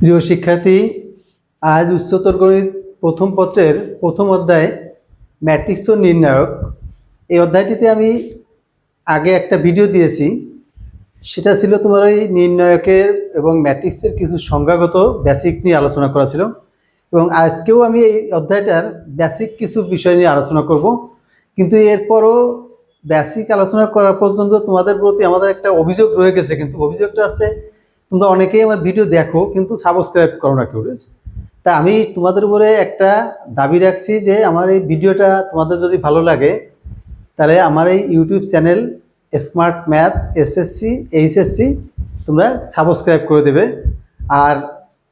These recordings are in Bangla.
প্রিয় শিক্ষার্থী, আজ উচ্চতর গণিত প্রথম পত্রের প্রথম অধ্যায় ম্যাট্রিক্স ও নির্ণায়ক। এই অধ্যায়টিতে আমি আগে একটা ভিডিও দিয়েছি, সেটা ছিল তোমার এই নির্ণায়কের এবং ম্যাট্রিক্সের কিছু সংজ্ঞাগত বেসিক নিয়ে আলোচনা করা ছিল। এবং আজকেও আমি এই অধ্যায়টার বেসিক কিছু বিষয় নিয়ে আলোচনা করব। কিন্তু এরপরও বেসিক আলোচনা করার পর্যন্ত তোমাদের প্রতি আমাদের একটা অভিযোগ রয়ে গেছে। কিন্তু অভিযোগটা আছে, তোমরা অনেকেই আমার ভিডিও দেখো কিন্তু সাবস্ক্রাইব করো না কেউ। তা আমি তোমাদের উপরে একটা দাবি রাখছি যে আমার এই ভিডিওটা তোমাদের যদি ভালো লাগে তাহলে আমার এই YouTube channel smart math SSC HSC তোমরা সাবস্ক্রাইব করে দেবে। আর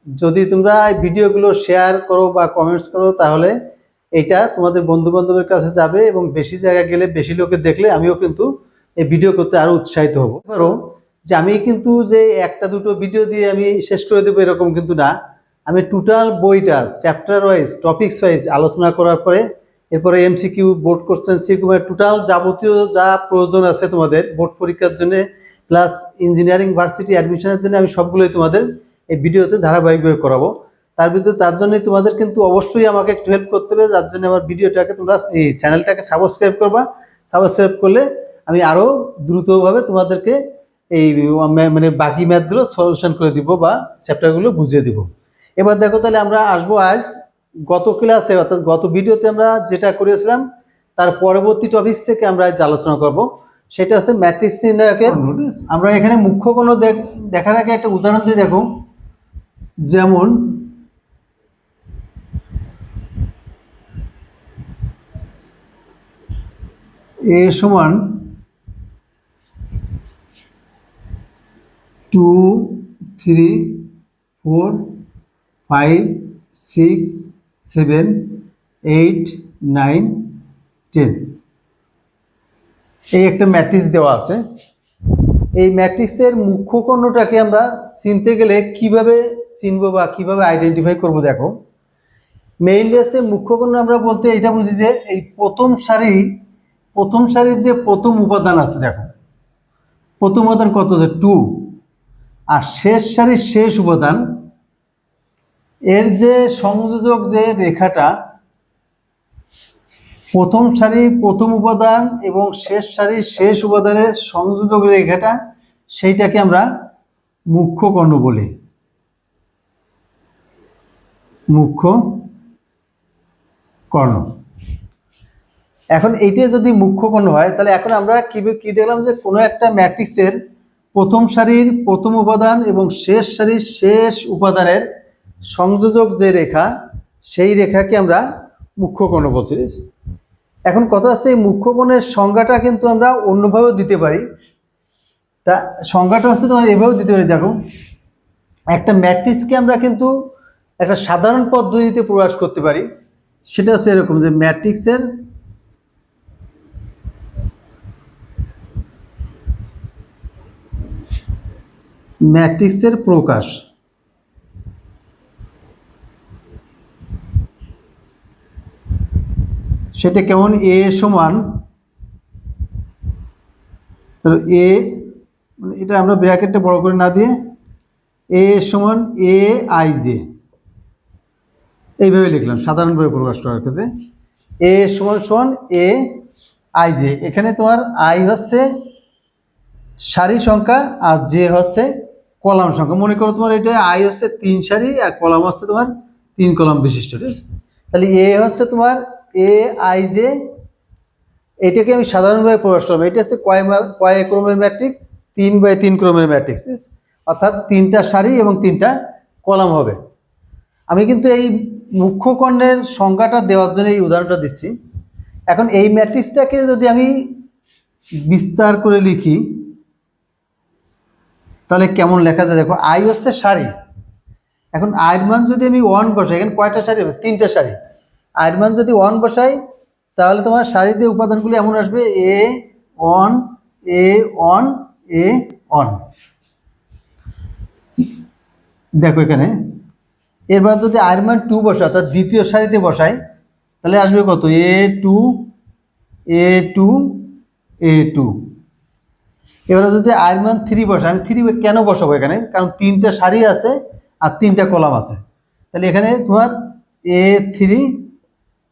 যদি তোমরা এই ভিডিওগুলো শেয়ার করো বা কমেন্টস করো তাহলে এটা তোমাদের বন্ধুবান্ধবের কাছে যাবে এবং বেশি জায়গা গেলে বেশি লোকে দেখলে আমিও কিন্তু এই ভিডিও করতে আরও উৎসাহিত হব। ধরো যে আমি কিন্তু যে একটা দুটো ভিডিও দিয়ে আমি শেষ করে দেবো এরকম কিন্তু না। আমি টোটাল বইটা চ্যাপ্টার ওয়াইজ টপিকস ওয়াইজ আলোচনা করার পরে এরপরে MCQ, board question, CQ, total যাবতীয় যা প্রয়োজন আছে তোমাদের বোর্ড পরীক্ষার জন্য প্লাস ইঞ্জিনিয়ারিং ভার্সিটি অ্যাডমিশনের জন্য আমি সবগুলোই তোমাদের এই ভিডিওতে ধারাবাহিকভাবে করাবো। তার জন্যই তোমাদের কিন্তু অবশ্যই আমাকে একটু হেল্প করতে হবে, যার জন্য আমার ভিডিওটাকে তোমরা এই চ্যানেলটাকে সাবস্ক্রাইব করবা। সাবস্ক্রাইব করলে আমি আরও দ্রুতভাবে তোমাদেরকে এই মানে বাকি ম্যাথগুলো সলিউশন করে দিব বা চ্যাপ্টারগুলো বুঝিয়ে দিব। এবার দেখো, তাহলে আমরা আসবো আজ গত ক্লাসে অর্থাৎ গত ভিডিওতে আমরা যেটা করেছিলাম তার পরবর্তী টপিক থেকে আমরা আজ আলোচনা করব। সেটা হচ্ছে ম্যাট্রিক্স নির্ণায়কের। আমরা এখানে মুখ্য কোনো দেখার আগে একটা উদাহরণ দিয়ে দেখো। যেমন এ সমান 2, 3, 4, 5, 6, 7, 8, 9, 10 এই একটা ম্যাট্রিক্স দেওয়া আছে। এই ম্যাট্রিক্সের মুখ্য কর্ণটাকে আমরা চিনতে গেলে কিভাবে চিনব বা কিভাবে আইডেন্টিফাই করব দেখো। মেইনলি আছে মুখ্য কর্ণ আমরা বলতে এটা বুঝি যে এই প্রথম সারির যে প্রথম উপাদান আছে, দেখো প্রথম উপাদান কত আছে 2, আর শেষ সারির শেষ উপাদান এর যে সংযোজক যে রেখাটা প্রথম সারির প্রথম উপাদান এবং শেষ সারির শেষ উপাদানের সংযোজক রেখাটা সেইটাকে আমরা মুখ্য কর্ণ বলি। মুখ্য কর্ণ। এখন এইটা যদি মুখ্য কর্ণ হয় তাহলে এখন আমরা কি দেখলাম যে কোনো একটা ম্যাট্রিক্সের প্রথম সারির প্রথম উপাদান এবং শেষ সারির শেষ উপাদানের সংযোজক যে রেখা সেই রেখাকে আমরা মুখ্য কর্ণ বলছি। এখন কথা হচ্ছে এই মুখ্য কোণের সংজ্ঞাটা কিন্তু আমরা অন্যভাবেও দিতে পারি। তা সংজ্ঞাটা হচ্ছে তোমার এভাবেও দিতে পারি। দেখো, একটা ম্যাট্রিক্সকে আমরা কিন্তু একটা সাধারণ পদ্ধতিতে প্রকাশ করতে পারি। সেটা হচ্ছে এরকম যে ম্যাট্রিক্সের প্রকাশ সেটা কেমন? এ সমান এ, এটা আমরা ব্র্যাকেটটা বড় করে না দিয়ে এ সমান এ আই জে এইভাবে লিখলাম সাধারণভাবে প্রকাশ করার ক্ষেত্রে। এ সমান এ আই জে। এখানে তোমার আই হচ্ছে সারি সংখ্যা আর জে হচ্ছে কলাম সংখ্যা। মনে করো তোমার এটা আই হচ্ছে 3 সারি আর কলাম হচ্ছে তোমার 3 কলাম বিশিষ্ট। ঠিক আছে, তাহলে এ হচ্ছে তোমার এ আই জে। এটাকে আমি সাধারণভাবে প্রকাশ করলাম। এটা হচ্ছে কয় ক্রমের ম্যাট্রিক্স? 3x3 ক্রমের ম্যাট্রিক্স, অর্থাৎ 3টা সারি এবং 3টা কলাম হবে। আমি কিন্তু এই মুখ্য কর্ণের সংজ্ঞাটা দেওয়ার জন্য এই উদাহরণটা দিচ্ছি। এখন এই ম্যাট্রিক্সটাকে যদি আমি বিস্তার করে লিখি তাহলে কেমন লেখা যায় দেখো। আই হচ্ছে সারি। এখন আয়ের মান যদি আমি 1 বসাই, এখানে কয়টা সারি হবে? 3টা সারি। আয়ের মান যদি 1 বসাই তাহলে তোমার সারিতে উপাদানগুলি এমন আসবে A1 A1 A1। দেখো এখানে এরপর যদি আয়ের মান 2 বসা অর্থাৎ দ্বিতীয় সারিতে বসাই তাহলে আসবে কত? A2 A2 A2। এবারে যদি আয়ের মান 3 বসাই, আমি 3 কেন বসাবো এখানে? কারণ 3টা সারি আছে আর 3টা কলাম আছে। তাহলে এখানে তোমার A3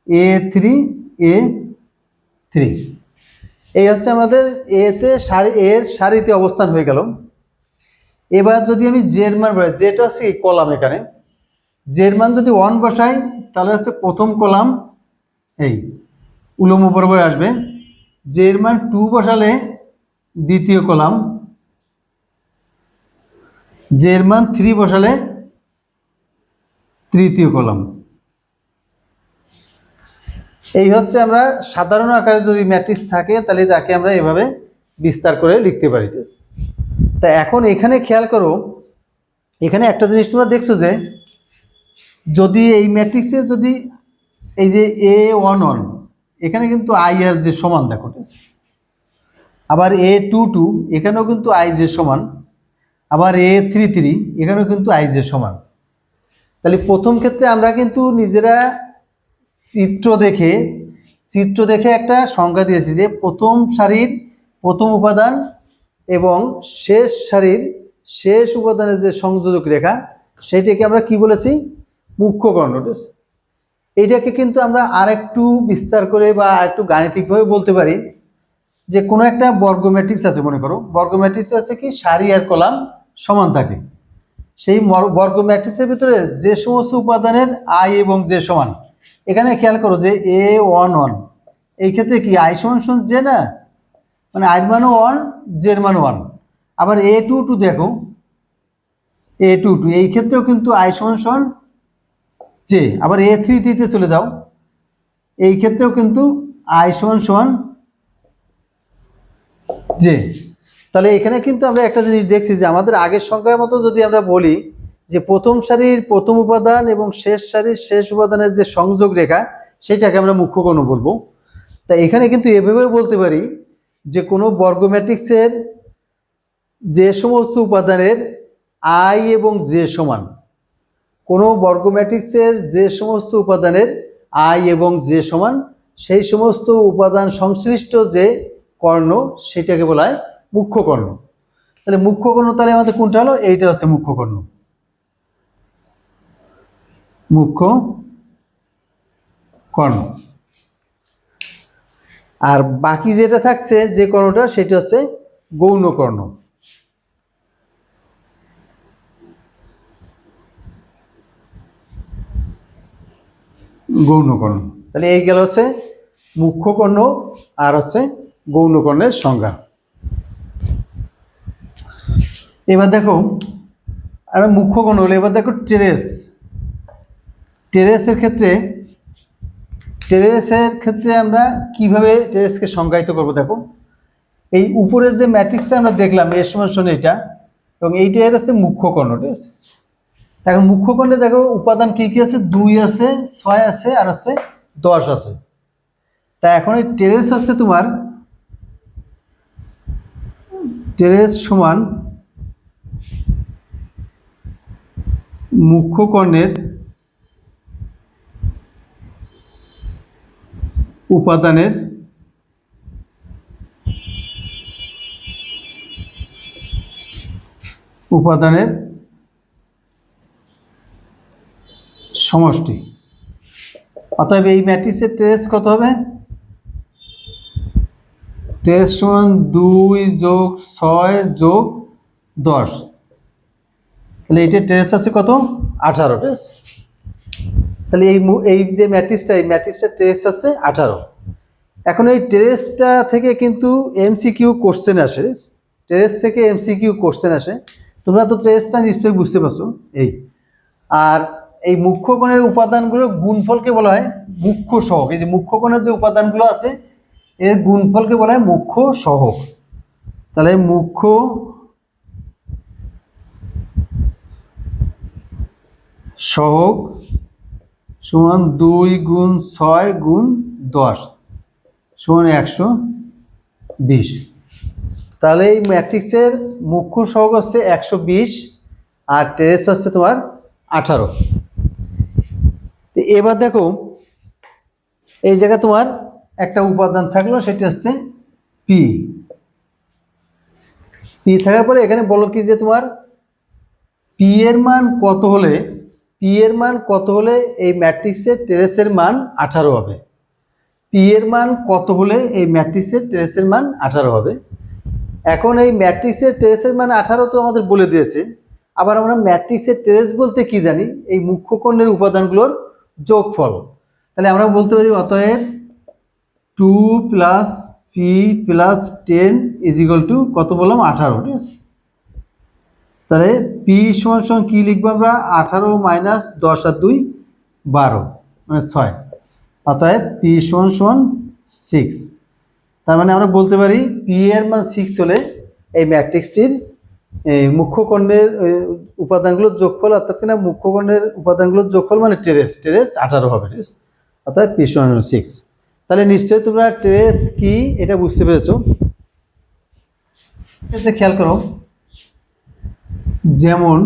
A3 A3 এই হচ্ছে আমাদের এতে এর সারিতে অবস্থান হয়ে গেল। এবার যদি আমি জের মান বসাই, যেটা হচ্ছে এই কলাম, এখানে জের মান যদি 1 বসাই তাহলে হচ্ছে প্রথম কলাম এই উলম্ব বরাবর আসবে। জের মান 2 বসালে দ্বিতীয় কলাম, জের মান 3 বসালে তৃতীয় কলাম। এই হচ্ছে আমরা সাধারণ আকারে যদি ম্যাট্রিক্স থাকে তাহলে তাকে আমরা এভাবে বিস্তার করে লিখতে পারি। তা এখন এখানে খেয়াল করো, এখানে একটা জিনিস তোমরা দেখছো যে যদি এই ম্যাট্রিক্সে যদি এই যে A11 এখানে কিন্তু আই আর যে সমান দেখো, ঠিক আছে, আবার A22 এখানেও কিন্তু আই যে সমান, আবার A33 এখানেও কিন্তু আই যে সমান। তাহলে প্রথম ক্ষেত্রে আমরা কিন্তু নিজেরা চিত্র দেখে একটা সংজ্ঞা দিয়েছি যে প্রথম সারির প্রথম উপাদান এবং শেষ সারির শেষ উপাদানের যে সংযোজক রেখা সেটাকে আমরা কি বলেছি, মুখ্য কর্ণ। এইটাকে কিন্তু আমরা আরেকটু বিস্তার করে বা একটু গাণিতিকভাবে বলতে পারি যে কোনো একটা বর্গ ম্যাট্রিক্স আছে, মনে করো বর্গ ম্যাট্রিক্স আছে কি সারি আর কলাম সমান থাকে। সেই বর্গ ম্যাট্রিক্সের ভিতরে যে সমস্ত উপাদানের আই এবং জে সমান, এখানে খেয়াল করো যে A11 এই ক্ষেত্রে কি আই সমান সমান জে না, মানে আইয়ের মানও 1 জের মানও 1। আবার A22 দেখো, A22 এই ক্ষেত্রেও কিন্তু আই সমান সমান জে। আবার A33 তে চলে যাও, এই ক্ষেত্রেও কিন্তু আই সমান সমান জে। তাহলে এখানে কিন্তু আমরা একটা জিনিস দেখছি যে আমাদের আগের সংখ্যার মতো যদি আমরা বলি যে প্রথম সারির প্রথম উপাদান এবং শেষ সারির শেষ উপাদানের যে সংযোগ রেখা সেটাকে আমরা মুখ্য কর্ণ বলবো। তা এখানে কিন্তু এভাবে বলতে পারি যে কোনো বর্গ ম্যাট্রিক্সের যে সমস্ত উপাদানের আই এবং জে সমান, কোনো বর্গ ম্যাট্রিক্সের যে সমস্ত উপাদানের আই এবং জে সমান সেই সমস্ত উপাদান সংশ্লিষ্ট যে কর্ণ সেটাকে বলা হয় মুখ্য কর্ণ। তাহলে মুখ্য কর্ণ তাহলে আমাদের কোনটা হলো, এইটা হচ্ছে মুখ্য কর্ণ, মুখ্য কর্ণ। আর বাকি যেটা থাকছে যে কর্ণটা সেটা হচ্ছে গৌণ কর্ণ। গৌণ কর্ণ, তাহলে এই গেল হচ্ছে মুখ্য কর্ণ আর হচ্ছে গৌণ কর্ণের সংজ্ঞা। এবার দেখো আর মুখ্য কর্ণ হলো, এবার দেখো টেরেসের ক্ষেত্রে আমরা কিভাবে টেরেসকে সংজ্ঞায়িত করব। দেখো এই উপরের যে ম্যাট্রিক্সটা আমরা দেখলাম এর সমান সমান এটা, এবং এইটা এর হচ্ছে মুখ্য কর্ণ, ঠিক আছে। এখন মুখ্য কর্ণে দেখো উপাদান কি কি আছে, 2 আছে, 6 আছে আর হচ্ছে 10 আছে। তা এখন এই টেরেস হচ্ছে তোমার টেরেস সমান মুখ্য কর্ণের উপাদানের সমষ্টি। অতএব এই ম্যাট্রিক্সের টেরেস কত হবে, টেরেস সমান 2 যোগ 6 যোগ 10। তাহলে এইটার টেরেস আছে কত, 18 টেরেস। তাহলে এই যে ম্যাট্রিক্সটা, এই ম্যাট্রিক্সের টেরেস আছে 18। এখন এই টেরেসটা থেকে কিন্তু এমসিকিউ কোশ্চেন আসে, টেরেস থেকে এমসিকিউ কোশ্চেন আসে। তোমরা তো টেরেসটা নিশ্চয়ই বুঝতে পারছো। আর এই মুখ্য কোণের উপাদানগুলোর গুণফলকে বলা হয় মুখ্য সহগ। এই যে মুখ্য কোণের যে উপাদানগুলো আছে এর গুণফলকে বলা হয় মুখ্য সহগ। তাহলে মুখ্য সহগ সমান 2 গুণ 6 গুণ 10 সমান 120। তাহলে এই ম্যাট্রিক্সের মুখ্য সহগ হচ্ছে 120 আর টেরেস হচ্ছে তোমার 18। এবার দেখো এই জায়গায় তোমার একটা উপাদান থাকলো, সেটা হচ্ছে পি থাকার পরে এখানে বলো কি যে তোমার পি এর মান কত হলে এই ম্যাট্রিক্সের ট্রেসের মান 18 হবে। পি এর মান কত হলে এই ম্যাট্রিক্সের ট্রেসের মান 18 হবে। এখন এই ম্যাট্রিক্সের ট্রেসের মান 18 তো আমাদের বলে দিয়েছে। আবার আমরা ম্যাট্রিক্সের ট্রেস বলতে কি জানি? এই মুখ্য কোণের উপাদানগুলোর যোগফল। তাহলে আমরা বলতে পারি অতএব 2 + পি + 10 = কত বললাম? 18। ঠিক আছে, তাহলে পি সমান কি লিখবো আমরা? 18 - 10 আর 2 12 মানে 6। অতএব পি সমান 6। তার মানে আমরা বলতে পারি পি এর মান 6 হলে এই ম্যাট্রিক্সটির মুখ্য কোণের উপাদানগুলোর যোগফল, অর্থাৎ কিনা মুখ্য কোণের উপাদানগুলোর যোগফল মানে ট্রেস 18 হবে। ঠিক আছে, অর্থাৎ পি সমান 6। তাহলে নিশ্চয়ই তোমরা ট্রেস কি এটা বুঝতে পেরেছো। এটা খেয়াল করো, যেমন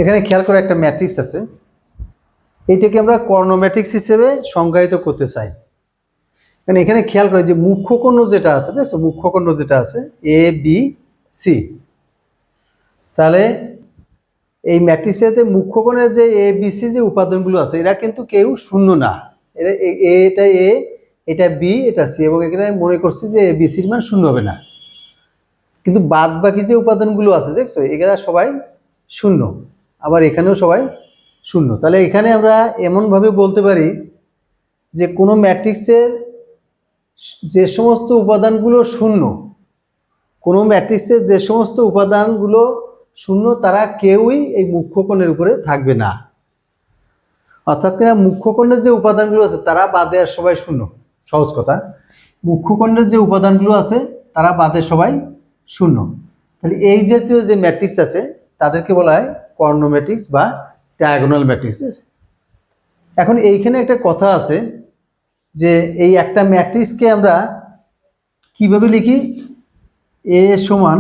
এখানে খেয়াল করে একটা ম্যাট্রিক্স আছে, এইটাকে আমরা কর্ণ ম্যাট্রিক্স হিসেবে সংজ্ঞায়িত করতে চাই। কারণ এখানে খেয়াল করে যে মুখ্য কোণ যেটা আছে, দেখছো মুখ্য কোণ যেটা আছে এ বি সি, তাহলে এই ম্যাট্রিক্সেতে মুখ্য কোণের যে এ বি সি যে উপাদানগুলো আছে এরা কিন্তু কেউ শূন্য না। এটা এ, এটা বি, এটা সি, এবং এখানে মনে করছি যে এ বি সির মান শূন্য হবে না। কিন্তু বাদ বাকি যে উপাদানগুলো আছে দেখছো এরা সবাই শূন্য, আবার এখানেও সবাই শূন্য। তাহলে এখানে আমরা এমনভাবে বলতে পারি যে কোনো ম্যাট্রিক্সের যে সমস্ত উপাদানগুলো শূন্য, কোনো ম্যাট্রিক্সের যে সমস্ত উপাদানগুলো শূন্য তারা কেউই এই মুখ্য কোণের উপরে থাকবে না। অর্থাৎ কিনা মুখ্য কোণের যে উপাদানগুলো আছে তারা বাদে আর সবাই শূন্য। সহজ কথা, মুখ্য কোণের যে উপাদানগুলো আছে তারা বাদে সবাই শূন্য। তাহলে এই জাতীয় যে ম্যাট্রিক্স আছে তাদেরকে বলা হয় কর্ণ ম্যাট্রিক্স বা ডায়াগোনাল ম্যাট্রিক্স। এখন এইখানে একটা কথা আছে যে এই একটা ম্যাট্রিক্সকে আমরা কিভাবে লিখি? এ সমান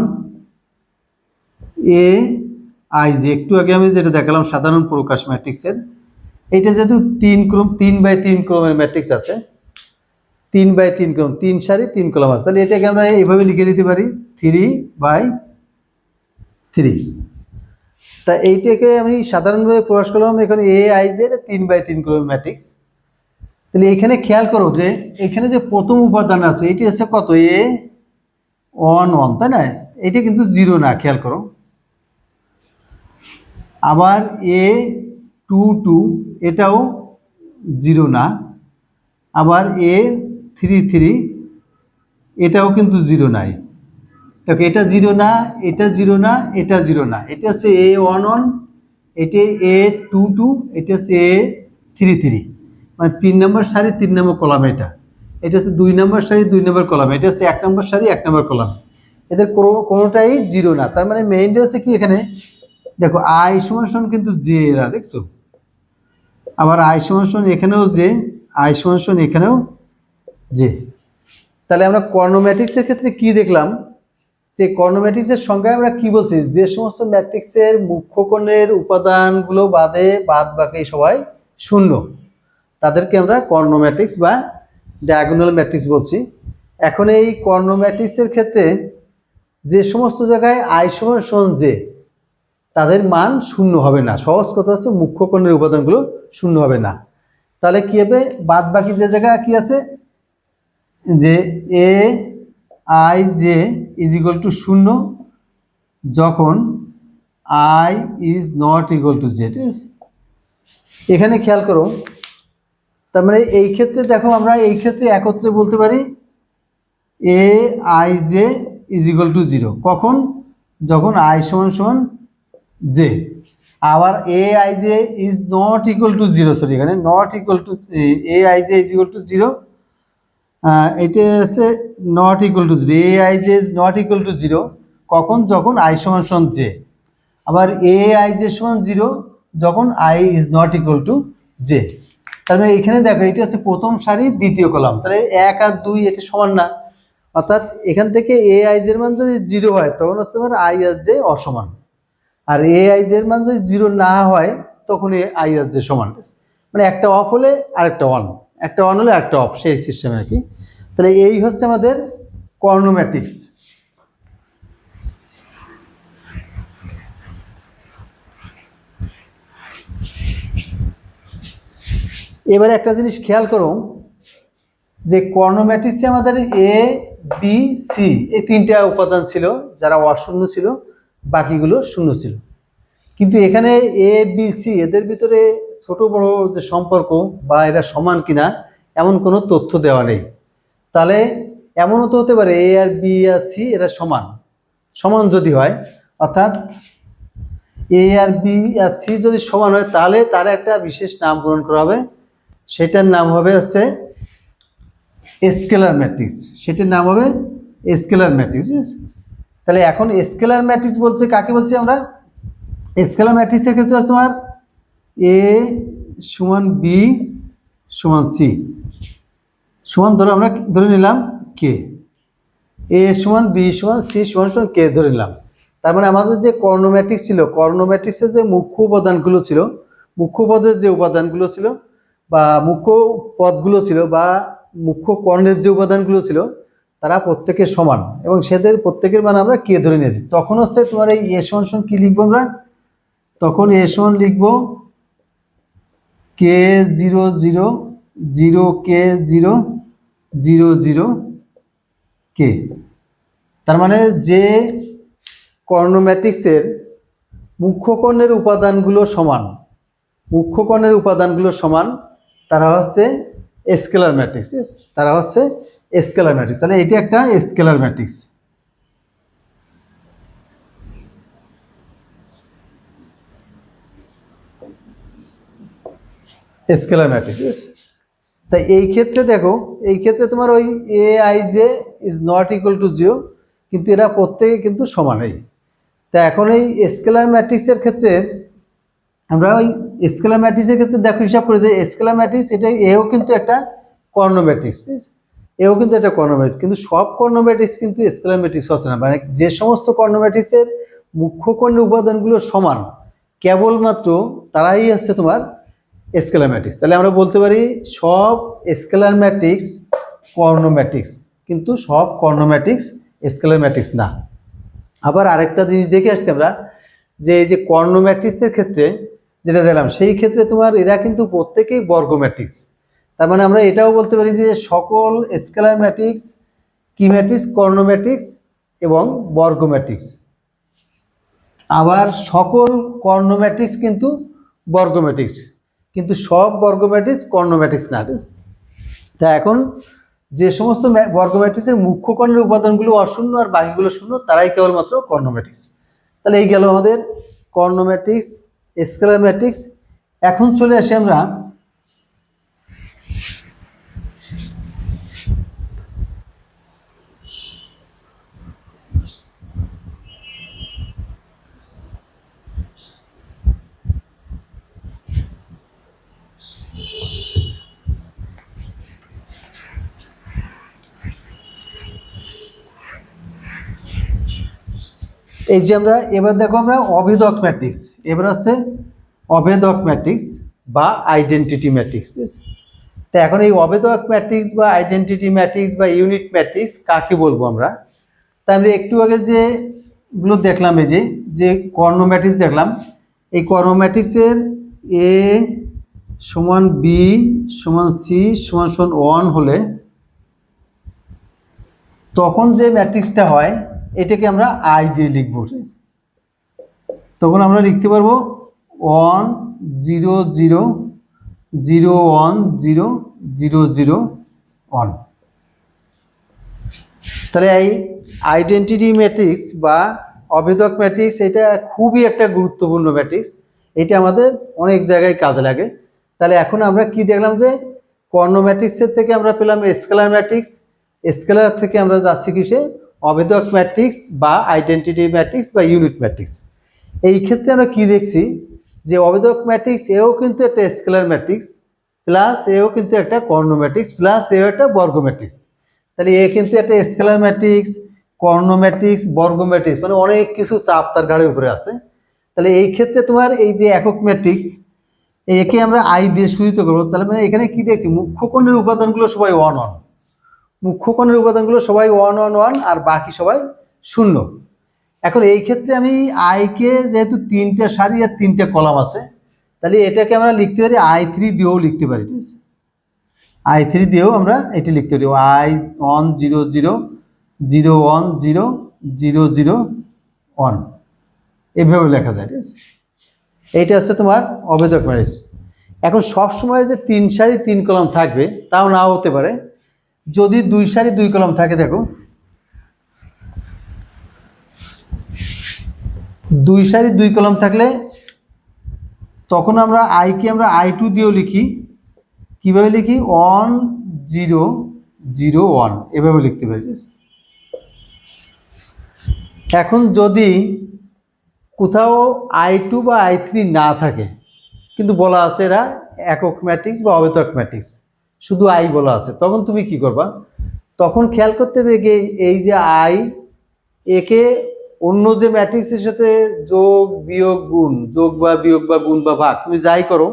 এ আই যে, একটু আগে আমি যেটা দেখালাম সাধারণ প্রকাশ ম্যাট্রিক্সের, এইটা যেহেতু 3x3 ক্রমের ম্যাট্রিক্স আছে, 3x3 ক্রম, 3 সারি 3 কলাম আছে, তাহলে এটাকে আমরা এইভাবে লিখে দিতে পারি 3x3। তা এইটাকে আমি সাধারণভাবে প্রকাশ করলাম এখানে এ আই যে 3x3 ক্রমের ম্যাট্রিক্স। তাহলে এখানে খেয়াল করো যে এখানে যে প্রথম উপাদান আছে এটি হচ্ছে কত? A11, তাই না? এটা কিন্তু 0 না, খেয়াল করো। আবার A22 এটাও 0 না, আবার A33 এটাও কিন্তু 0 নাই। দেখো এটা 0 না, এটা 0 না, এটা 0 না, এটা হচ্ছে A11, এটা A22, এটা হচ্ছে A33, মানে 3 নম্বর সারি 3 নম্বর কলাম। এটা হচ্ছে 2 নম্বর সারি 2 নম্বর কলাম, এটা হচ্ছে 1 নম্বর সারি 1 নম্বর কলাম। এদের কোনোটাই 0 না। তার মানে মেইনটা হচ্ছে কি, এখানে দেখো আই সমান কিন্তু জে, এরা দেখছো। আবার আই সমান এখানেও জে, আই সমান এখানেও জে। তাহলে আমরা কর্ণ ম্যাট্রিক্সের ক্ষেত্রে কি দেখলাম যে কর্ণ ম্যাট্রিক্সের সংজ্ঞায় আমরা কি বলছি? যে সমস্ত ম্যাট্রিক্সের মুখ্য কোণের উপাদানগুলো বাদে বাদ বাকি সবাই শূন্য, তাদেরকে আমরা কর্ণ ম্যাট্রিক্স বা ডায়াগোনাল ম্যাট্রিক্স বলছি। এখন এই কর্ণ ম্যাট্রিক্সের ক্ষেত্রে যে সমস্ত জায়গায় আই সমান জে তাদের মান শূন্য হবে না। সহজ কথা হচ্ছে মুখ্য কোণের উপাদানগুলো শূন্য হবে না। তাহলে কি হবে? বাদ বাকি যে জায়গা কি আছে যে এ আই জে = 0 যখন I is not equal two J. ঠিক আছে, এখানে খেয়াল করো। তার মানে এই ক্ষেত্রে দেখো আমরা এই ক্ষেত্রে একত্রে বলতে পারি এ আই জে = 0 কখন? যখন আই সমান জে। আবার A I J is not equal to 0, sorry এখানে not equal to, A I J = 0, এটা হচ্ছে not equal to 0। A I J is not equal to 0 কখন? যখন আই সমান জে। আবার এ আই জে সমান 0 যখন I is not equal two J. তার মানে এখানে দেখো এটা হচ্ছে প্রথম সারি দ্বিতীয় কলাম, তাহলে 1 আর 2 এটা সমান না, অর্থাৎ এখান থেকে aij এর মান যদি 0 হয় তখন হচ্ছে তোমার i আর j অসমান, আর aij এর মান যদি 0 না হয় তখন i আর j সমান, মানে একটা অফ হলে আরেকটা অন, একটা অন হলে আরেকটা অফ, সেই সিস্টেমে আর কি। তাহলে এই হচ্ছে আমাদের কর্ণ ম্যাট্রিক্স। এবারে একটা জিনিস খেয়াল করো যে কর্ণ ম্যাট্রিক্সে আমাদের এ বি সি এই তিনটা উপাদান ছিল যারা অশূন্য ছিল, বাকিগুলো শূন্য ছিল। কিন্তু এখানে এ বি সি এদের ভিতরে ছোট বড় যে সম্পর্ক বা এরা সমান কিনা এমন কোনো তথ্য দেওয়া নেই। তাহলে এমনও তো হতে পারে এ আর বি আর সি এরা সমান, সমান যদি হয় অর্থাৎ এ আর বি আর সি যদি সমান হয় তাহলে তার একটা বিশেষ নামকরণ করা হবে, সেটার নাম হবে হচ্ছে স্কেলার ম্যাট্রিক্স, সেটার নাম হবে স্কেলার ম্যাট্রিক্স। তাহলে এখন স্কেলার ম্যাট্রিক্স বলছে কাকে বলছি আমরা? স্কেলার ম্যাট্রিক্সের ক্ষেত্রে আছে তোমার এ সমান বি সমান সি সমান ধরো আমরা ধরে নিলাম কে, এ সমান বি সমান সি সমান সমান কে ধরে নিলাম। তার মানে আমাদের যে কর্ণ ম্যাট্রিক্স ছিল, কর্ণ ম্যাট্রিক্সের যে মুখ্য উপাদানগুলো ছিল, মুখ্য পদের যে উপাদানগুলো ছিল বা মুখ্য পদগুলো ছিল বা মুখ্য কর্ণের যে উপাদানগুলো ছিল তারা প্রত্যেকে সমান এবং সেদের প্রত্যেকের মান আমরা কে ধরে নিয়েছি। তখন হচ্ছে তোমার এই এ সমান সমান কি লিখবো আমরা? তখন এ সমান লিখবো কে 0 0 0 কে 0 0 0 কে। তার মানে যে কর্ণ ম্যাট্রিক্সের মুখ্য কর্ণের উপাদানগুলো সমান, মুখ্য কর্ণের উপাদানগুলো সমান তারা হচ্ছে স্কেলার ম্যাট্রিক্স, তারা হচ্ছে স্কেলার ম্যাট্রিক্স। তাহলে এটি একটা স্কেলার ম্যাট্রিক্স। Scalar matrix. তাই এই ক্ষেত্রে দেখো, এই ক্ষেত্রে তোমার ওই এ I J is not equal to 0, কিন্তু এরা প্রত্যেকে কিন্তু সমানই। তা এখন এই স্কেলার ম্যাট্রিক্সের ক্ষেত্রে আমরা ওই স্কেলার ম্যাট্রিক্সের ক্ষেত্রে দেখো হিসাব করে যে স্কেলার ম্যাট্রিক্স এটা এও কিন্তু একটা কর্ণ ম্যাট্রিক্স, এও কিন্তু একটা কর্ণ ম্যাট্রিক্স, কিন্তু সব কর্ণ ম্যাট্রিক্স কিন্তু স্কেলার ম্যাট্রিক্স হচ্ছে না। মানে যে সমস্ত কর্ণ ম্যাট্রিক্সের মুখ্য কর্ণের উপাদানগুলো সমান কেবলমাত্র তারাই হচ্ছে তোমার স্কেলার ম্যাট্রিক্স। তাহলে আমরা বলতে পারি সব স্কেলার ম্যাট্রিক্স কর্ণ ম্যাট্রিক্স, কিন্তু সব কর্ণ ম্যাট্রিক্স স্কেলার ম্যাট্রিক্স না। আবার আরেকটা জিনিস দেখে আসছি আমরা যে এই যে কর্ণ ম্যাট্রিক্সের ক্ষেত্রে যেটা দেখলাম, সেই ক্ষেত্রে তোমার এরা কিন্তু প্রত্যেকেই বর্গ ম্যাট্রিক্স। তার মানে আমরা এটাও বলতে পারি যে সকল স্কেলার ম্যাট্রিক্স কি ম্যাট্রিক্স? কর্ণ ম্যাট্রিক্স এবং বর্গ ম্যাট্রিক্স। আবার সকল কর্ণ ম্যাট্রিক্স কিন্তু বর্গ ম্যাট্রিক্স, কিন্তু সব বর্গ ম্যাট্রিক্স কর্ণ ম্যাট্রিক্স না। তা এখন যে সমস্ত বর্গ ম্যাট্রিক্সের মুখ্য কর্ণের উপাদানগুলো অশূন্য আর বাকিগুলো শূন্য তারাই কেবলমাত্র কর্ণ ম্যাট্রিক্স। তাহলে এই গেল আমাদের কর্ণ ম্যাট্রিক্স, স্কেলার ম্যাট্রিক্স। এখন চলে আসি আমরা এই যে আমরা এবার দেখো আমরা অভেদক ম্যাট্রিক্স, এবার আছে অভেদক ম্যাট্রিক্স বা আইডেন্টিটি ম্যাট্রিক্স। তো এখন এই অভেদক ম্যাট্রিক্স বা আইডেন্টিটি ম্যাট্রিক্স বা ইউনিট ম্যাট্রিক্স কাকে বলবো আমরা? তাই আমরা একটু আগে যেগুলো দেখলাম, এই যে কর্ণ ম্যাট্রিক্স দেখলাম, এই কর্ণ ম্যাট্রিক্সের এ সমান বি সমান সি সমান সমান 1 হলে তখন যে ম্যাট্রিক্সটা হয় এটাকে আমরা আই দিয়ে লিখব। তখন আমরা লিখতে পারবো 1 0 0 0 1 0 0 0 1। তাহলে এই আইডেন্টিটি ম্যাট্রিক্স বা অভেদক ম্যাট্রিক্স এটা খুবই একটা গুরুত্বপূর্ণ ম্যাট্রিক্স, এটা আমাদের অনেক জায়গায় কাজে লাগে। তাহলে এখন আমরা কি দেখলাম যে কর্ণ ম্যাট্রিক্সের থেকে আমরা পেলাম স্কেলার ম্যাট্রিক্স, স্কেলার থেকে আমরা যাচ্ছি কিসে? অভেদক ম্যাট্রিক্স বা আইডেন্টিটি ম্যাট্রিক্স বা ইউনিট ম্যাট্রিক্স। এই ক্ষেত্রে আমরা কি দেখছি যে অভেদক ম্যাট্রিক্স এও কিন্তু একটা স্কেলার ম্যাট্রিক্স প্লাস এও কিন্তু একটা কর্ণ ম্যাট্রিক্স, প্লাস এও একটা বর্গ ম্যাট্রিক্স। তাহলে এ কিন্তু একটা স্কেলার ম্যাট্রিক্স, কর্ণ ম্যাট্রিক্স, বর্গ ম্যাট্রিক্স, মানে অনেক কিছু চাপ তার ঘাড়ের উপরে আছে। তাহলে এই ক্ষেত্রে তোমার এই যে একক ম্যাট্রিক্স, একে আমরা আই দিয়ে সূচিত করবো। তাহলে মানে এখানে কি দেখছি, মুখ্য কোণের উপাদানগুলো সবাই ওয়ান ওয়ান, মুখ্য কোণের উপাদানগুলো সবাই ওয়ান ওয়ান ওয়ান, আর বাকি সবাই শূন্য। এখন এই ক্ষেত্রে আমি আইকে যেহেতু 3টে সারি আর 3টে কলাম আছে, তাহলে এটাকে আমরা লিখতে পারি I3 দিয়েও লিখতে পারি, ঠিক আছে? I3 দিয়েও আমরা এটি লিখতে পারি, I1 0 0 0 1 0 0 0 1, এইভাবে লেখা যায়, ঠিক আছে? এইটা হচ্ছে তোমার অভেদক ম্যাট্রিক্স। এখন সব সময় যে 3 সারি 3 কলাম থাকবে তাও নাও হতে পারে। যদি 2 সারি 2 কলাম থাকে, দেখো 2 সারি 2 কলাম থাকলে তখন আমরা আইকে আমরা I2 দিয়েও লিখি। কিভাবে লিখি? 1 0 0 1, এভাবে লিখতে পারি। এখন যদি কোথাও I2 বা I3 না থাকে, কিন্তু বলা আছে এরা একক ম্যাট্রিক্স বা অবেতক ম্যাট্রিক্স, শুধু আই বলা আছে, তখন তুমি কি করবা? তখন খেয়াল করতে হবে যে এই যে আই, একে অন্য যে ম্যাট্রিক্সের সাথে যোগ বিয়োগ গুণ, যোগ বা বিয়োগ বা গুণ বা ভাগ তুমি যাই করো,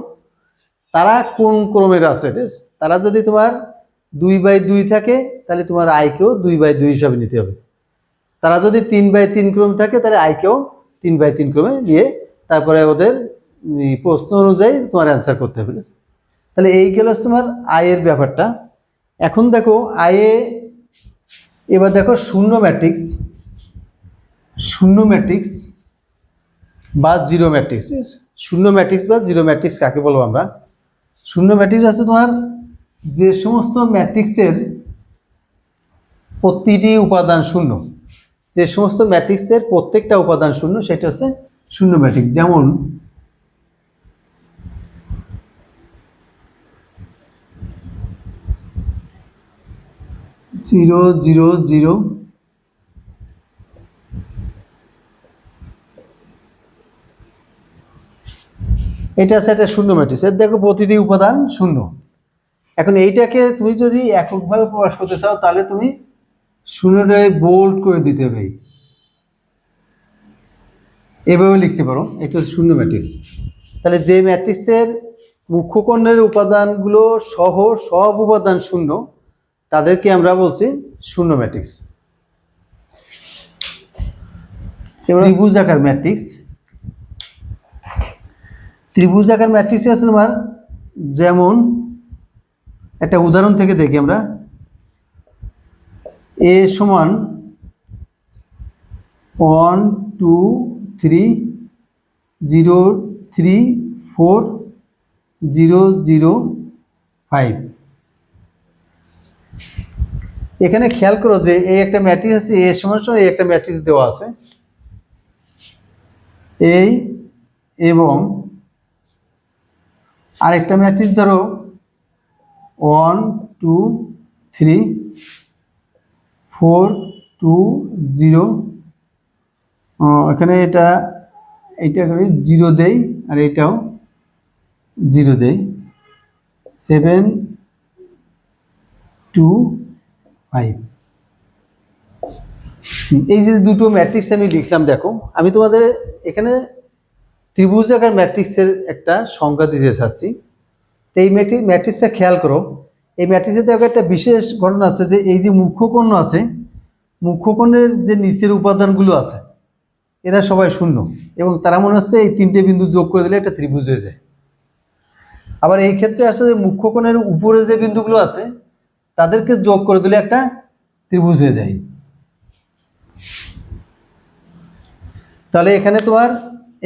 তারা কোন ক্রমের আছে, তারা যদি তোমার 2/2 থাকে তাহলে তোমার আইকেও 2/2 হিসাবে নিতে হবে। তারা যদি 3/3 ক্রম থাকে তাহলে আইকেও 3/3 ক্রমে নিয়ে তারপরে ওদের প্রশ্ন অনুযায়ী তোমার অ্যান্সার করতে হবে। তাহলে এই গেল তোমার আয়ের ব্যাপারটা। এখন দেখো আয়ে, এবার দেখো শূন্য ম্যাট্রিক্স, শূন্য ম্যাট্রিক্স বা জিরো ম্যাট্রিক্স। শূন্য ম্যাট্রিক্স বা জিরো ম্যাট্রিক্স কাকে বলবো আমরা? শূন্য ম্যাট্রিক্স আছে তোমার যে সমস্ত ম্যাট্রিক্সের প্রতিটি উপাদান শূন্য, যে সমস্ত ম্যাট্রিক্সের প্রত্যেকটা উপাদান শূন্য, সেটা হচ্ছে শূন্য ম্যাট্রিক্স। যেমন জিরো জিরো জিরো, এটা আছে একটা শূন্য ম্যাট্রিক্স, এর দেখো প্রতিটি উপাদান শূন্য। এখন এইটাকে তুমি যদি এককভাবে প্রকাশ করতে চাও তাহলে তুমি শূন্যটাকে বোল্ড করে দিতে হবে, এভাবে লিখতে পারো, এটা হচ্ছে শূন্য ম্যাট্রিক্স। তাহলে যে ম্যাট্রিক্সের মুখ্য কোণের উপাদানগুলো সহ সব উপাদান শূন্য, তাদেরকে আমরা বলছি শূন্য ম্যাট্রিক্স। এবার ত্রিভুজাকার ম্যাট্রিক্স। ত্রিভুজাকার ম্যাট্রিক্স আছে তোমার, যেমন একটা উদাহরণ থেকে দেখি আমরা। এ সমান 1 2 3 0 3 4 0 0 5। এখানে খেয়াল করো যে এই একটা ম্যাট্রিক্স আছে, এ সমান এই একটা ম্যাট্রিক্স দেওয়া আছে, এই এবং আরেকটা ম্যাট্রিক্স ধরো 1 2 3 4 2 0, এখানে এইটা করে 0 দেই আর এটাও 0 দেই, 7 2 5। এই যে দুটো ম্যাট্রিক্স আমি লিখলাম, দেখো আমি তোমাদের এখানে ত্রিভুজাকার ম্যাট্রিক্সের একটা সংজ্ঞা দিতে চাচ্ছি। তো এই ম্যাট্রিক্সটা খেয়াল করো, এই ম্যাট্রিক্সে দেখো একটা বিশেষ ঘটনা আছে যে এই যে মুখ্য কোণ আছে, মুখ্য কোণের যে নিচের উপাদানগুলো আছে এরা সবাই শূন্য, এবং তারা মনে হচ্ছে এই 3টে বিন্দু যোগ করে দিলে একটা ত্রিভুজ হয়ে যায়। আবার এই ক্ষেত্রে আসলে মুখ্য কোণের উপরে যে বিন্দুগুলো আছে তাদেরকে যোগ করে দিলে একটা ত্রিভুজ হয়ে যায়। তাহলে এখানে তোমার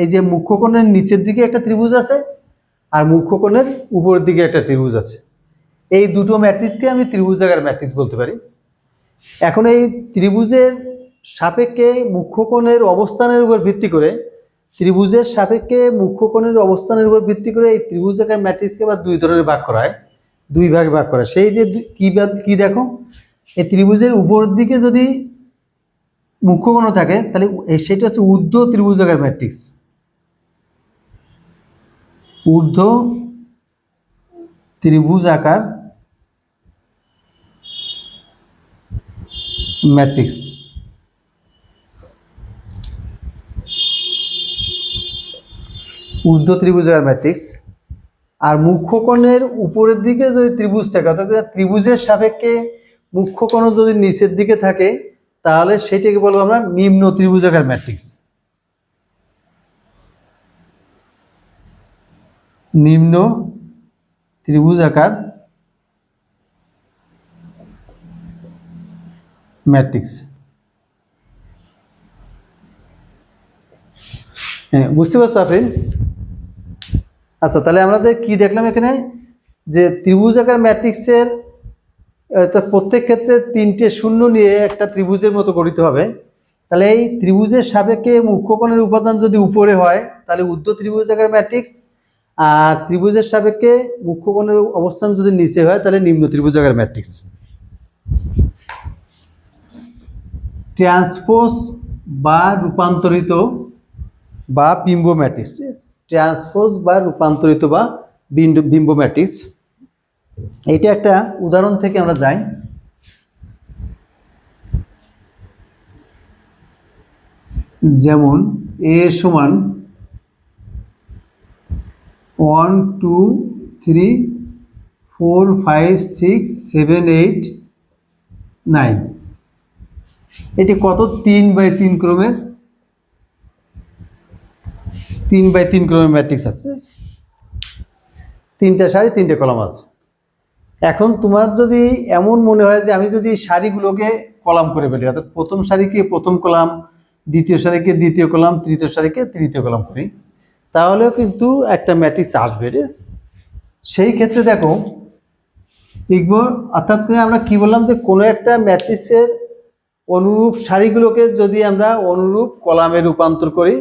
এই যে মুখ্য কোণের নিচের দিকে একটা ত্রিভুজ আছে আর মুখ্য কোণের উপরের দিকে একটা ত্রিভুজ আছে, এই দুটো ম্যাট্রিক্সকে আমি ত্রিভুজাকার ম্যাট্রিক্স বলতে পারি। এখন এই ত্রিভুজের সাপেক্ষে মুখ্য কোণের অবস্থানের উপর ভিত্তি করে, ত্রিভুজের সাপেক্ষে মুখ্য কোণের অবস্থানের উপর ভিত্তি করে এই ত্রিভুজাকার ম্যাট্রিক্সকে আবার দুই ধরনের ভাগ করা হয়, দুই ভাগে ভাগ করা। সেই যে কি দেখো, এই ত্রিভুজের উপরের দিকে যদি মুখ্য কোণ থাকে তাহলে সেটা হচ্ছে ঊর্ধ্ব ত্রিভুজাকার ম্যাট্রিক্স, ঊর্ধ্ব ত্রিভুজ আকার ম্যাট্রিক্স। ঊর্ধ্ব ত্রিভুজাকার ম্যাট্রিক্স। আর মুখ্য কোণের উপরের দিকে যদি ত্রিভুজ থাকে, অর্থাৎ ত্রিভুজের সাপেক্ষে মুখ্য কোণ যদি নিচের দিকে থাকে, তাহলে সেটাকে বলবো আমরা নিম্ন ত্রিভুজাকার ম্যাট্রিক্স। নিম্ন ত্রিভুজাকার ম্যাট্রিক্স। হ্যাঁ, বুঝতে পারছো আপনি? আচ্ছা, তাহলে আমাদের কি দেখলাম এখানে, যে ত্রিভুজাকার ম্যাট্রিক্সের প্রত্যেক ক্ষেত্রে 3টে শূন্য নিয়ে একটা ত্রিভুজের মতো গঠিত হবে। তাহলে এই ত্রিভুজের সাপেক্ষে মুখ্য কোণের উপাদান যদি উপরে হয় তাহলে ঊর্ধ্ব ত্রিভুজাকার ম্যাট্রিক্স, আর ত্রিভুজের সাপেক্ষে মুখ্য কোণের অবস্থান যদি নিচে হয় তাহলে নিম্ন ত্রিভুজাকার ম্যাট্রিক্স। ট্রান্সপোজ বা রূপান্তরিত বা বিম্ব ম্যাট্রিক্স। ট্রান্সপোজ বা রূপান্তরিত বা বিম্ব ম্যাট্রিক্স, এইটা একটা উদাহরণ থেকে আমরা যাই। যেমন এ সমান 1 2 3 4 5 6 7 8 9, এটি কত? 3x3 ক্রমের 3x3 ক্রমের ম্যাট্রিক্স আছে। 3টে সারি 3টে কলাম আছে। এখন তোমার যদি এমন মনে হয় যে আমি যদি সারিগুলোকে কলাম করে ফেলি, অর্থাৎ প্রথম সারিকে প্রথম কলাম, দ্বিতীয় সারিকে দ্বিতীয় কলাম, তৃতীয় সারিকে তৃতীয় কলাম করি, তাহলেও কিন্তু একটা ম্যাট্রিক্স আসবে। সেই ক্ষেত্রে দেখো লিখব, অর্থাৎ আমরা কি বললাম, যে কোনো একটা ম্যাট্রিক্সের অনুরূপ সারিগুলোকে যদি আমরা অনুরূপ কলামে রূপান্তর করি